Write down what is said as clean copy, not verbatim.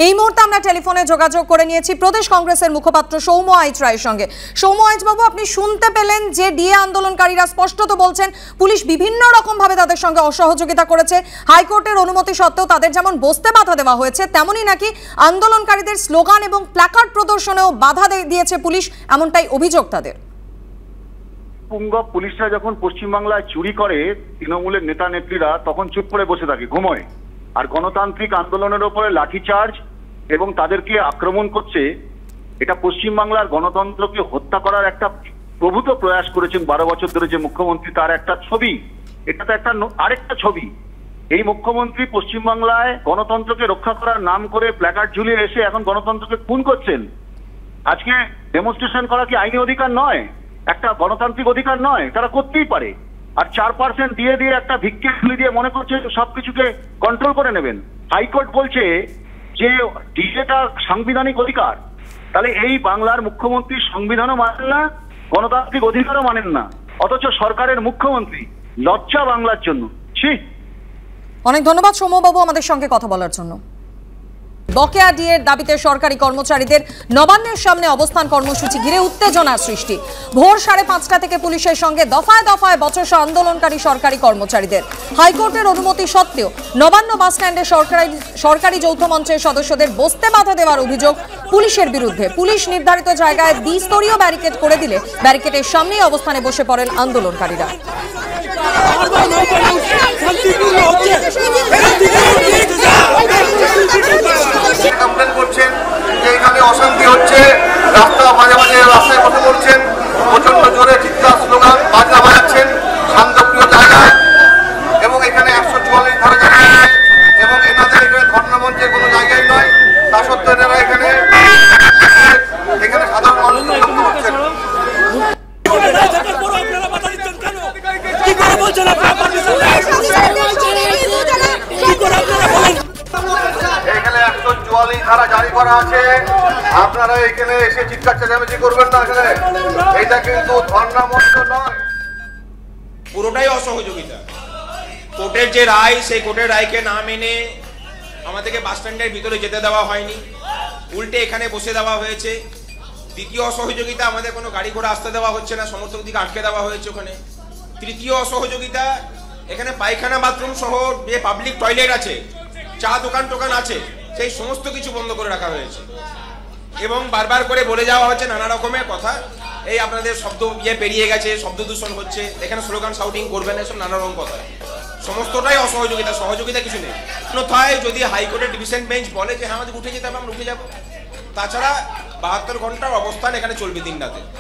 এই মুহূর্তে আমরা টেলিফোনে যোগাযোগ করে নিয়েছি প্রদেশ কংগ্রেসের মুখপাত্র সৌম্য আইচ রায়ের সঙ্গে। সৌম্য আইচ বাবু, আপনি শুনতে পেলেন যে ডিএ আন্দোলনকারীরা স্পষ্টত বলছেন পুলিশ বিভিন্ন রকম ভাবে তাদের সঙ্গে অসহযোগিতা করেছে। হাইকোর্টের অনুমতি সত্ত্বেও তাদের যেমন বসতে বাধা দেওয়া হয়েছে, তেমনই নাকি আন্দোলনকারীদের স্লোগান এবং প্ল্যাকার্ড প্রদর্শনেও বাধা দিয়েছে পুলিশ, এমনটাই অভিযোগ তাদের। পুঙ্গব পুলিশরা যখন পশ্চিমবাংলায় চুরি করে তৃণমূলের নেতা নেত্রীরা তখন চুপ করে বসে থাকে, ঘুমোয়। আর গণতান্ত্রিক আন্দোলনের উপরে লাঠিচার্জ এবং তাদেরকে আক্রমণ করছে, এটা পশ্চিমবাংলার গণতন্ত্রকে হত্যা করার একটা প্রভূত প্রয়াস করেছেন 12 বছর ধরে যে মুখ্যমন্ত্রী, তার একটা ছবি। এটা তো একটা আরেকটা ছবি। এই মুখ্যমন্ত্রী পশ্চিমবাংলায় গণতন্ত্রকে রক্ষা করার নাম করে প্ল্যাকার্ড ঝুলিয়ে এসে এখন গণতন্ত্রকে খুন করছেন। আজকে ডেমনস্ট্রেশন করা কি আইনি অধিকার নয়? একটা গণতান্ত্রিক অধিকার নয়? তারা করতেই পারে। আর 4% দিয়ে একটা ভিক্ষে খুলে দিয়ে মনে করছে সবকিছুকে কন্ট্রোল করে নেবেন। হাইকোর্ট বলছে যে ডিএটা সাংবিধানিক অধিকার। তাহলে এই বাংলার মুখ্যমন্ত্রী সংবিধানও মানেন না, গণতান্ত্রিক অধিকারও মানেন না, অথচ সরকারের মুখ্যমন্ত্রী। লজ্জা বাংলার জন্য। অনেক ধন্যবাদ সৌম্যবাবু আমাদের সঙ্গে কথা বলার জন্য। বকেয়া ডিএর দাবিতে সরকারি কর্মচারীদের নবান্নের সামনে অবস্থান কর্মসূচি ঘিরে উত্তেজনার সৃষ্টি। ভোর 5:30 থেকে পুলিশের সঙ্গে দফায় দফায় বচসা আন্দোলনকারী সরকারি কর্মচারীদের। হাইকোর্টের অনুমতি সত্ত্বেও নবান্ন বাস স্ট্যান্ডে সরকারি যৌথ মঞ্চের সদস্যদের বসতে বাধা দেওয়ার অভিযোগ পুলিশের বিরুদ্ধে। পুলিশ নির্ধারিত জায়গায় দ্বিস্তরীয় ব্যারিকেড করে দিলে ব্যারিকেডের সামনেই অবস্থানে বসে পড়েন আন্দোলনকারীরা। কমপ্লেন করছেন যে এখানে অশান্তি হচ্ছে, রাস্তা মাঝে মাঝে রাস্তায় বসে পড়ছেন, প্রচন্ড জোরে চিৎকার স্লোগান বাজনা বাজাচ্ছেন শান্তপ্রিয় জায়গায়, এবং এখানে 144 ধারা জারি আছে এবং এনাদের এখানে ধর্ণা মঞ্চের কোনো জায়গায় নয়। তা সত্ত্বেও এনারা এখানে সাধারণ মানুষ লক্ষ্য করছেন। এখানে 144 ধারা জারি করা আছে, আপনারা এখানে এসে চিৎকার চেঁচামেচি করবেন না। এখানে এটা কিন্তু ধর্ণা মঞ্চ নয়, পুরোটাই অসহযোগিতা। কোর্টের যে রায়, সেই কোর্টের রায়কে না মেনে আমাদেরকে বাস স্ট্যান্ডের ভিতরে যেতে দেওয়া হয়নি, উল্টে এখানে বসে দেওয়া হয়েছে। দ্বিতীয় অসহযোগিতা, আমাদের কোনো গাড়ি ঘোড়া আসতে দেওয়া হচ্ছে না, সমস্ত দিকে আটকে দেওয়া হয়েছে ওখানে। তৃতীয় অসহযোগিতা, এখানে পায়খানা বাথরুম সহ যে পাবলিক টয়লেট আছে, চা দোকান টোকান আছে, সেই সমস্ত কিছু বন্ধ করে রাখা হয়েছে। এবং বারবার করে বলে যাওয়া হচ্ছে নানা রকমের কথা, এই আপনাদের শব্দ পেরিয়ে গেছে, শব্দ দূষণ হচ্ছে, এখানে স্লোগান শাউটিং করবেন, এসব নানা রকম কথা। সমস্তটাই অসহযোগিতা, সহযোগিতা কিছু নেই। অন্যথায় যদি হাইকোর্টের ডিভিশন বেঞ্চ বলে যে হ্যাঁ আমাদের উঠে যেতে হবে, আমরা উঠে যাবো। তাছাড়া 72 ঘন্টার অবস্থান এখানে চলবে দিন রাতে।